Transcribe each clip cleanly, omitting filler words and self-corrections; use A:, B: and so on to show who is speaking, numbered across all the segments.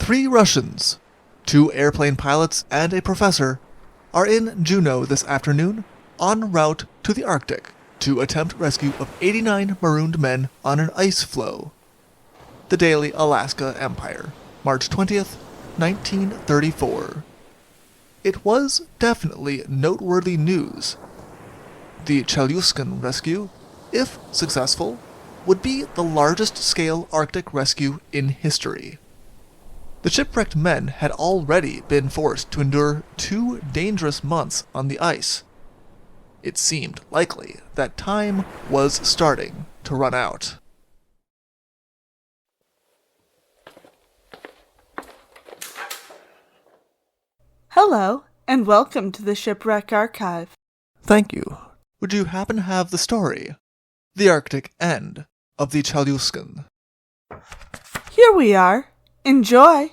A: Three Russians, two airplane pilots and a professor, are in Juneau this afternoon en route to the Arctic to attempt rescue of 89 marooned men on an ice floe. The Daily Alaska Empire, March 20th, 1934. It was definitely noteworthy news. The Chelyuskin rescue, if successful, would be the largest-scale Arctic rescue in history. The shipwrecked men had already been forced to endure 2 dangerous months on the ice. It seemed likely that time was starting to run out.
B: Hello, and welcome to the Shipwreck Archive.
A: Thank you. Would you happen to have the story? The Arctic End of the Chelyuskin.
B: Here we are. Enjoy!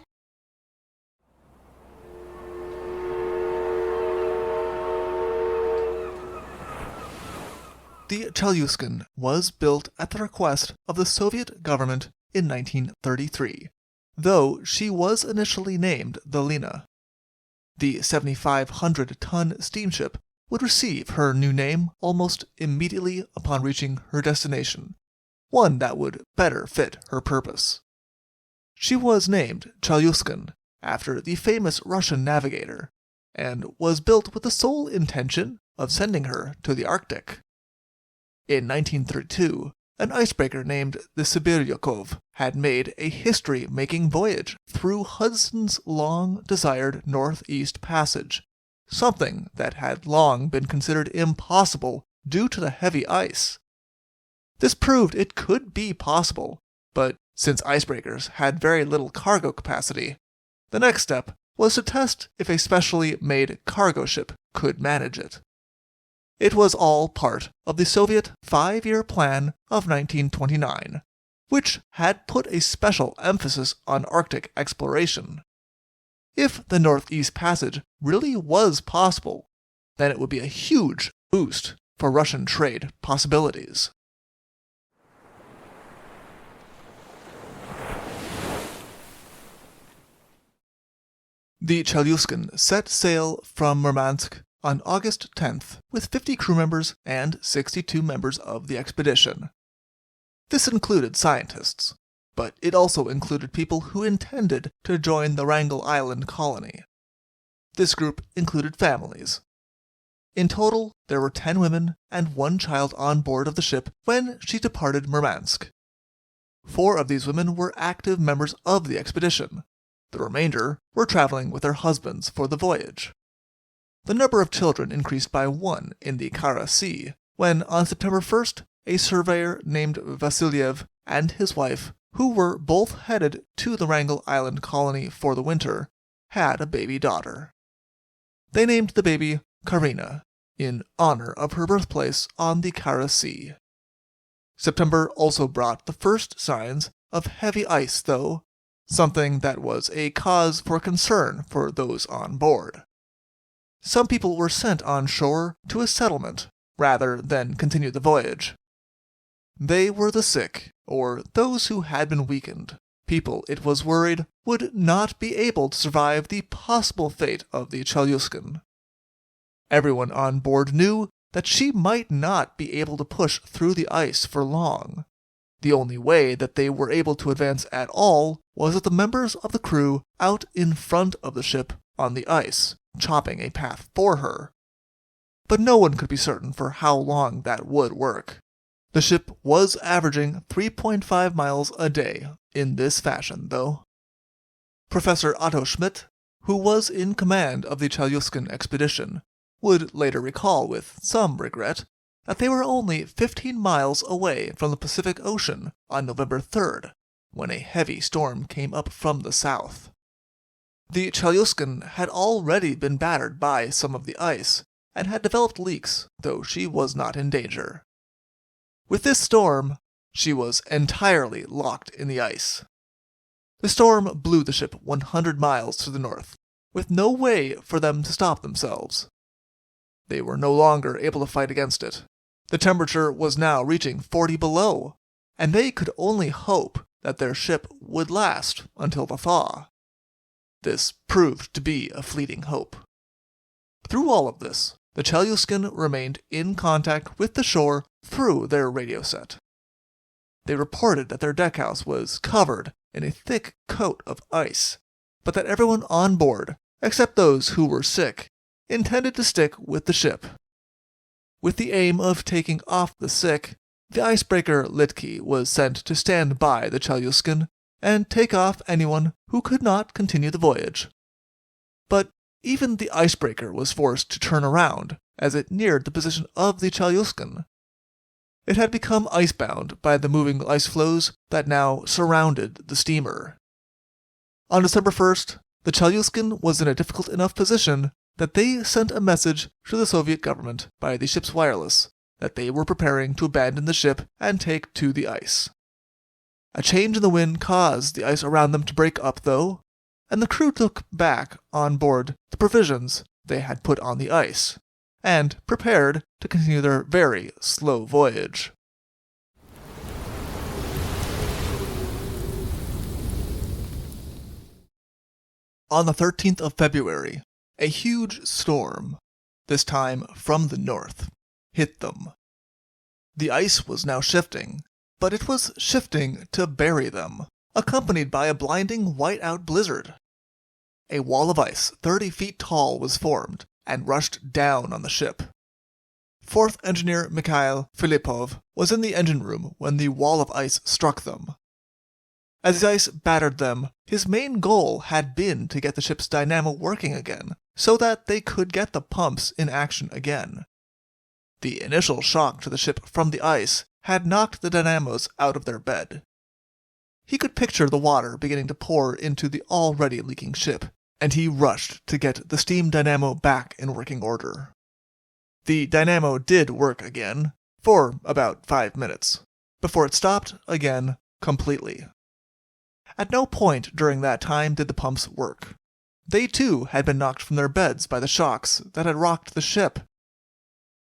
A: The Chelyuskin was built at the request of the Soviet government in 1933, though she was initially named the Lena. The 7,500-ton steamship would receive her new name almost immediately upon reaching her destination, one that would better fit her purpose. She was named Chelyuskin after the famous Russian navigator, and was built with the sole intention of sending her to the Arctic. In 1932, an icebreaker named the Sibiryakov had made a history-making voyage through Hudson's long-desired Northeast Passage, something that had long been considered impossible due to the heavy ice. This proved it could be possible, but since icebreakers had very little cargo capacity, the next step was to test if a specially made cargo ship could manage it. It was all part of the Soviet 5-year plan of 1929, which had put a special emphasis on Arctic exploration. If the Northeast Passage really was possible, then it would be a huge boost for Russian trade possibilities. The Chelyuskin set sail from Murmansk on August 10th with 50 crew members and 62 members of the expedition. This included scientists, but it also included people who intended to join the Wrangel Island colony. This group included families. In total, there were 10 women and 1 child on board of the ship when she departed Murmansk. 4 of these women were active members of the expedition. The remainder were traveling with their husbands for the voyage. The number of children increased by 1 in the Kara Sea, when on September 1st, a surveyor named Vasilyev and his wife, who were both headed to the Wrangel Island colony for the winter, had a baby daughter. They named the baby Karina, in honor of her birthplace on the Kara Sea. September also brought the first signs of heavy ice, though, something that was a cause for concern for those on board. Some people were sent on shore to a settlement rather than continue the voyage. They were the sick, or those who had been weakened, people it was worried would not be able to survive the possible fate of the Chelyuskin. Everyone on board knew that she might not be able to push through the ice for long. The only way that they were able to advance at all was with the members of the crew out in front of the ship on the ice, chopping a path for her. But no one could be certain for how long that would work. The ship was averaging 3.5 miles a day in this fashion, though. Professor Otto Schmidt, who was in command of the Chelyuskin expedition, would later recall with some regret that they were only 15 miles away from the Pacific Ocean on November 3rd, when a heavy storm came up from the south. The Chelyuskin had already been battered by some of the ice, and had developed leaks, though she was not in danger. With this storm, she was entirely locked in the ice. The storm blew the ship 100 miles to the north, with no way for them to stop themselves. They were no longer able to fight against it. The temperature was now reaching 40 below, and they could only hope that their ship would last until the thaw. This proved to be a fleeting hope. Through all of this, the Chelyuskin remained in contact with the shore through their radio set. They reported that their deckhouse was covered in a thick coat of ice, but that everyone on board, except those who were sick, intended to stick with the ship. With the aim of taking off the sick, the icebreaker Litki was sent to stand by the Chelyuskin and take off anyone who could not continue the voyage. But even the icebreaker was forced to turn around as it neared the position of the Chelyuskin. It had become icebound by the moving ice floes that now surrounded the steamer. On December 1st, the Chelyuskin was in a difficult enough position that they sent a message to the Soviet government by the ship's wireless that they were preparing to abandon the ship and take to the ice. A change in the wind caused the ice around them to break up, though, and the crew took back on board the provisions they had put on the ice, and prepared to continue their very slow voyage. On the 13th of February, a huge storm, this time from the north, hit them. The ice was now shifting, but it was shifting to bury them, accompanied by a blinding white-out blizzard. A wall of ice 30 feet tall was formed and rushed down on the ship. Fourth Engineer Mikhail Filippov was in the engine room when the wall of ice struck them. As the ice battered them, his main goal had been to get the ship's dynamo working again, so that they could get the pumps in action again. The initial shock to the ship from the ice had knocked the dynamos out of their bed. He could picture the water beginning to pour into the already leaking ship, and he rushed to get the steam dynamo back in working order. The dynamo did work again, for about 5 minutes, before it stopped again completely. At no point during that time did the pumps work. They too had been knocked from their beds by the shocks that had rocked the ship.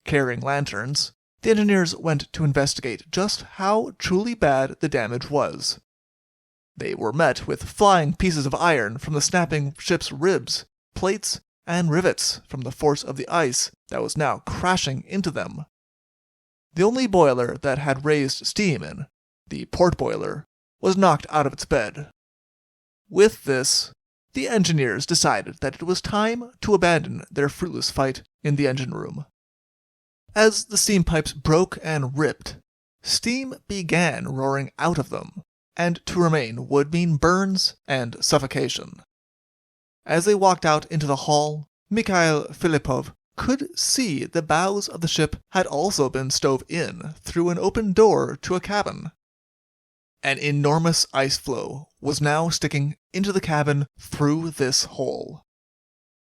A: Carrying lanterns, the engineers went to investigate just how truly bad the damage was. They were met with flying pieces of iron from the snapping ship's ribs, plates, and rivets from the force of the ice that was now crashing into them. The only boiler that had raised steam in, the port boiler, was knocked out of its bed. With this, the engineers decided that it was time to abandon their fruitless fight in the engine room. As the steam pipes broke and ripped, steam began roaring out of them, and to remain would mean burns and suffocation. As they walked out into the hall, Mikhail Filippov could see the bows of the ship had also been stove in through an open door to a cabin. An enormous ice floe was now sticking into the cabin through this hole.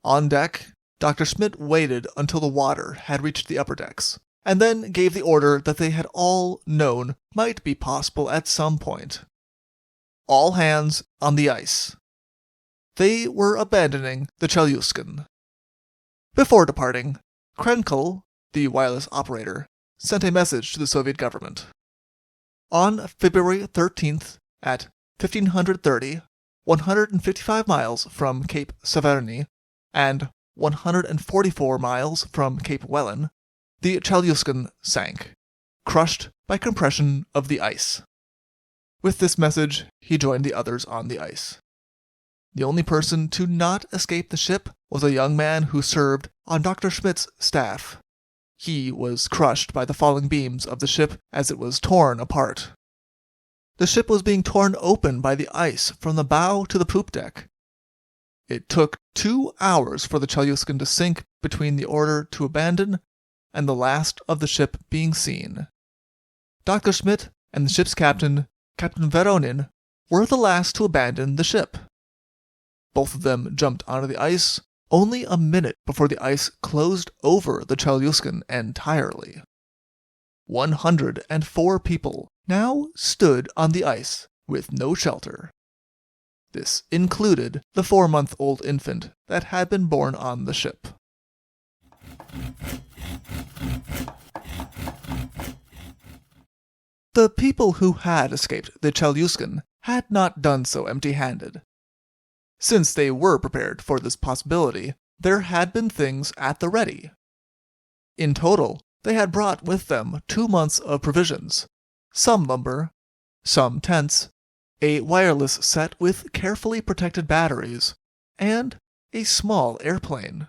A: On deck, Dr. Schmidt waited until the water had reached the upper decks, and then gave the order that they had all known might be possible at some point. All hands on the ice. They were abandoning the Chelyuskin. Before departing, Krenkel, the wireless operator, sent a message to the Soviet government. On February 13th at 1530, 155 miles from Cape Severny and 144 miles from Cape Wellen, the Chelyuskin sank, crushed by compression of the ice. With this message, he joined the others on the ice. The only person to not escape the ship was a young man who served on Dr. Schmidt's staff. He was crushed by the falling beams of the ship as it was torn apart. The ship was being torn open by the ice from the bow to the poop deck. It took 2 hours for the Chelyuskin to sink between the order to abandon and the last of the ship being seen. Dr. Schmidt and the ship's captain, Captain Veronin, were the last to abandon the ship. Both of them jumped onto the ice only a minute before the ice closed over the Chelyuskin entirely. 104 people now stood on the ice with no shelter. This included the 4-month-old infant that had been born on the ship. The people who had escaped the Chelyuskin had not done so empty-handed. Since they were prepared for this possibility, there had been things at the ready. In total, they had brought with them 2 months of provisions, some lumber, some tents, a wireless set with carefully protected batteries, and a small airplane.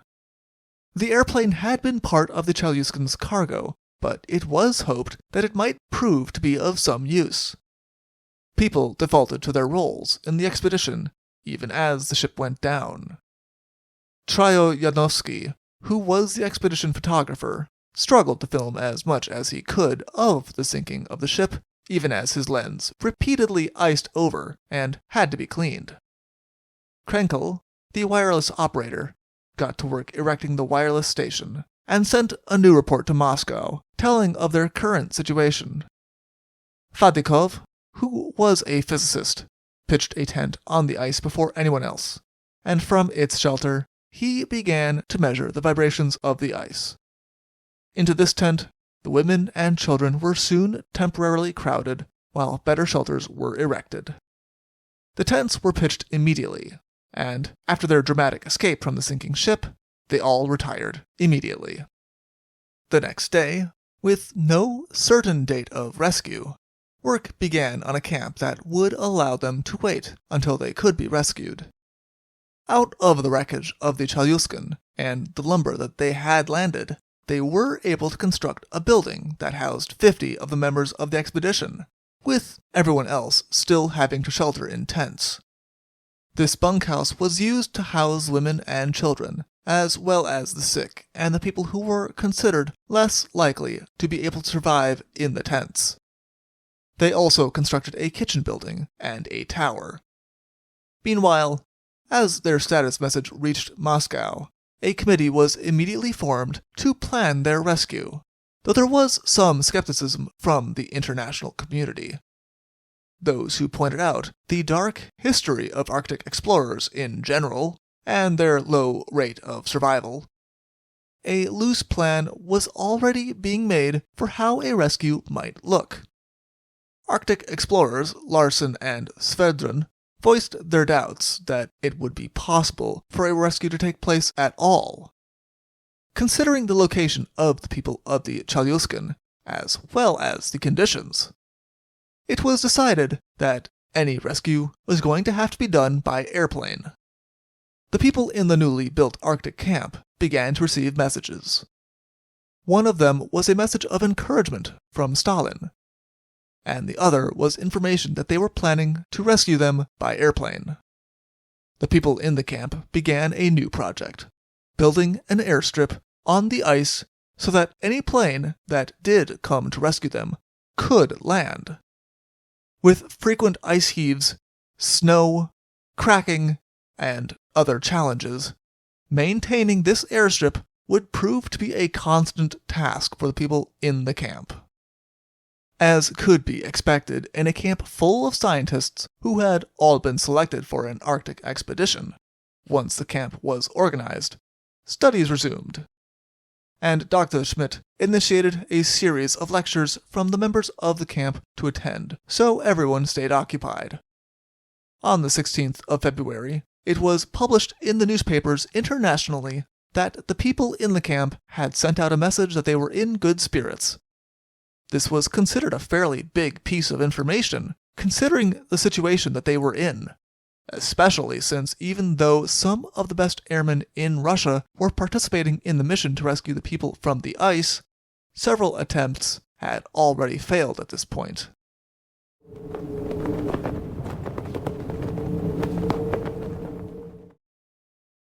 A: The airplane had been part of the Chelyuskin's cargo, but it was hoped that it might prove to be of some use. People defaulted to their roles in the expedition, even as the ship went down. Chelyuskin, who was the expedition photographer, struggled to film as much as he could of the sinking of the ship, even as his lens repeatedly iced over and had to be cleaned. Krenkel, the wireless operator, got to work erecting the wireless station and sent a new report to Moscow, telling of their current situation. Fadikov, who was a physicist, pitched a tent on the ice before anyone else, and from its shelter he began to measure the vibrations of the ice. Into this tent, the women and children were soon temporarily crowded, while better shelters were erected. The tents were pitched immediately, and after their dramatic escape from the sinking ship, they all retired immediately. The next day, with no certain date of rescue, work began on a camp that would allow them to wait until they could be rescued. Out of the wreckage of the Chelyuskin and the lumber that they had landed, they were able to construct a building that housed 50 of the members of the expedition, with everyone else still having to shelter in tents. This bunkhouse was used to house women and children, as well as the sick and the people who were considered less likely to be able to survive in the tents. They also constructed a kitchen building and a tower. Meanwhile, as their status message reached Moscow, a committee was immediately formed to plan their rescue, though there was some skepticism from the international community. Those who pointed out the dark history of Arctic explorers in general, and their low rate of survival. A loose plan was already being made for how a rescue might look. Arctic explorers Larsen and Sverdrup voiced their doubts that it would be possible for a rescue to take place at all. Considering the location of the people of the Chelyuskin, as well as the conditions, it was decided that any rescue was going to have to be done by airplane. The people in the newly built Arctic camp began to receive messages. One of them was a message of encouragement from Stalin, and the other was information that they were planning to rescue them by airplane. The people in the camp began a new project, building an airstrip on the ice so that any plane that did come to rescue them could land. With frequent ice heaves, snow, cracking, and other challenges, maintaining this airstrip would prove to be a constant task for the people in the camp. As could be expected in a camp full of scientists who had all been selected for an Arctic expedition, once the camp was organized, studies resumed, and Dr. Schmidt initiated a series of lectures from the members of the camp to attend, so everyone stayed occupied. On the 16th of February, it was published in the newspapers internationally that the people in the camp had sent out a message that they were in good spirits. This was considered a fairly big piece of information, considering the situation that they were in, especially since even though some of the best airmen in Russia were participating in the mission to rescue the people from the ice, several attempts had already failed at this point.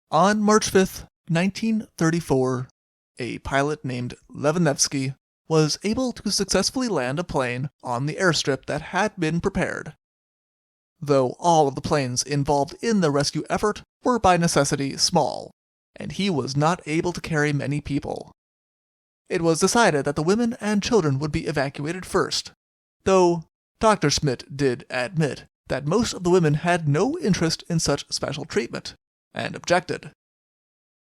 A: On March 5th, 1934, a pilot named Levanevsky was able to successfully land a plane on the airstrip that had been prepared. Though all of the planes involved in the rescue effort were by necessity small, and he was not able to carry many people. It was decided that the women and children would be evacuated first, though Dr. Schmidt did admit that most of the women had no interest in such special treatment, and objected.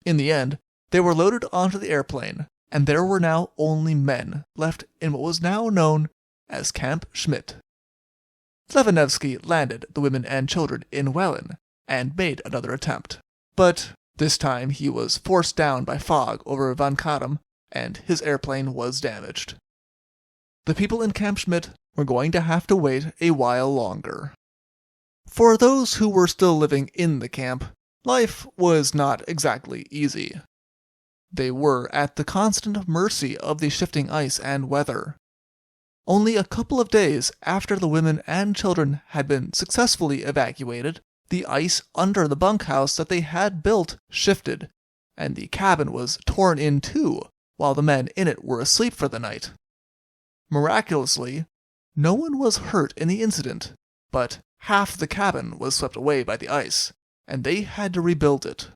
A: In the end, they were loaded onto the airplane, and there were now only men left in what was now known as Camp Schmidt. Levanevsky landed the women and children in Wellen, and made another attempt. But this time he was forced down by fog over Van Karam, and his airplane was damaged. The people in Camp Schmidt were going to have to wait a while longer. For those who were still living in the camp, life was not exactly easy. They were at the constant mercy of the shifting ice and weather. Only a couple of days after the women and children had been successfully evacuated, the ice under the bunkhouse that they had built shifted, and the cabin was torn in two while the men in it were asleep for the night. Miraculously, no one was hurt in the incident, but half the cabin was swept away by the ice, and they had to rebuild it.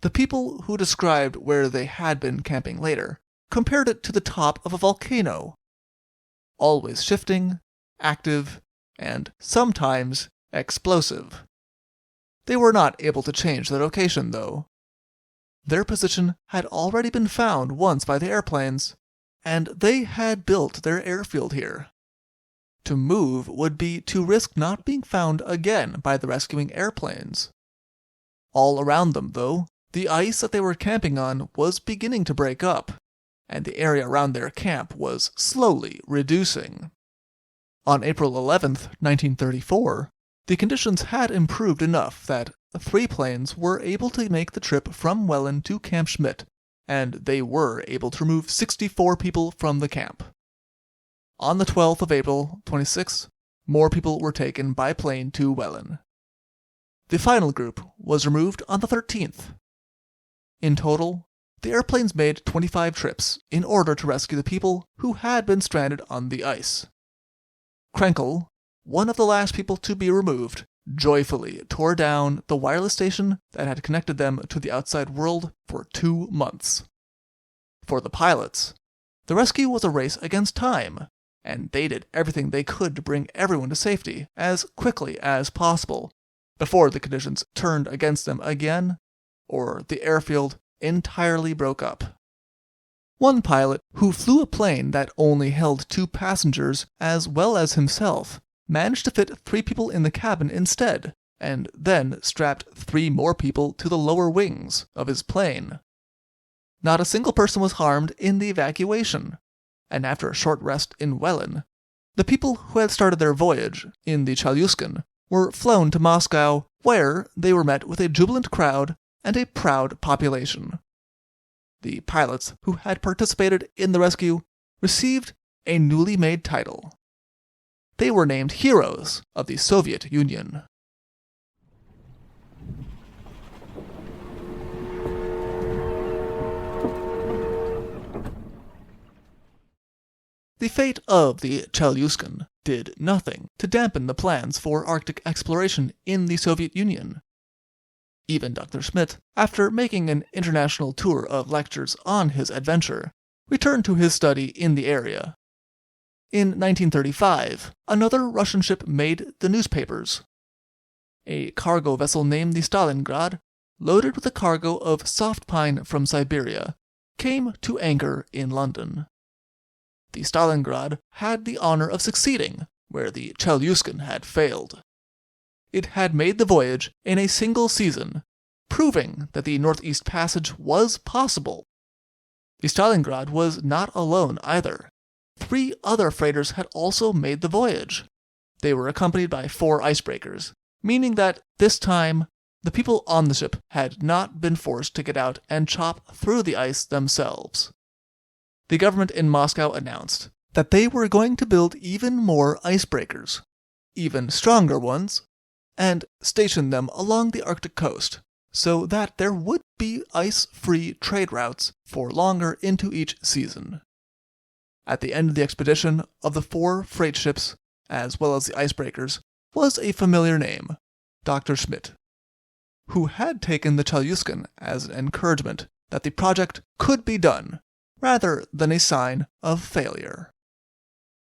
A: The people who described where they had been camping later compared it to the top of a volcano. Always shifting, active, and sometimes explosive. They were not able to change their location, though. Their position had already been found once by the airplanes, and they had built their airfield here. To move would be to risk not being found again by the rescuing airplanes. All around them, though, the ice that they were camping on was beginning to break up, and the area around their camp was slowly reducing. On April 11th, 1934, the conditions had improved enough that 3 planes were able to make the trip from Welland to Camp Schmidt, and they were able to remove 64 people from the camp. On the 12th of April, 26, more people were taken by plane to Welland. The final group was removed on the 13th. In total, the airplanes made 25 trips in order to rescue the people who had been stranded on the ice. Krenkel, one of the last people to be removed, joyfully tore down the wireless station that had connected them to the outside world for 2 months. For the pilots, the rescue was a race against time, and they did everything they could to bring everyone to safety as quickly as possible, before the conditions turned against them again, or the airfield entirely broke up. One pilot, who flew a plane that only held 2 passengers as well as himself, managed to fit 3 people in the cabin instead, and then strapped 3 more people to the lower wings of his plane. Not a single person was harmed in the evacuation, and after a short rest in Welland, the people who had started their voyage in the Chelyuskin were flown to Moscow, where they were met with a jubilant crowd and a proud population. The pilots who had participated in the rescue received a newly made title. They were named Heroes of the Soviet Union. The fate of the Chelyuskin did nothing to dampen the plans for Arctic exploration in the Soviet Union. Even Dr. Schmidt, after making an international tour of lectures on his adventure, returned to his study in the area. In 1935, another Russian ship made the newspapers. A cargo vessel named the Stalingrad, loaded with a cargo of soft pine from Siberia, came to anchor in London. The Stalingrad had the honor of succeeding where the Chelyuskin had failed. It had made the voyage in a single season, proving that the Northeast Passage was possible. The Stalingrad was not alone either. 3 other freighters had also made the voyage. They were accompanied by 4 icebreakers, meaning that this time the people on the ship had not been forced to get out and chop through the ice themselves. The government in Moscow announced that they were going to build even more icebreakers, even stronger ones, and station them along the Arctic coast, so that there would be ice-free trade routes for longer into each season. At the end of the expedition of the 4 freight ships, as well as the icebreakers, was a familiar name, Dr. Schmidt, who had taken the Chelyuskin as an encouragement that the project could be done, rather than a sign of failure.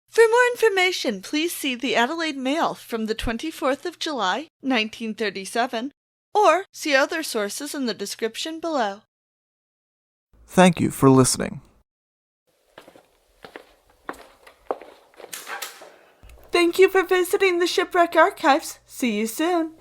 B: For more information, please see the Adelaide Mail from the 24th of July, 1937, or see other sources in the description below.
A: Thank you for listening.
B: Thank you for visiting the Shipwreck Archives. See you soon.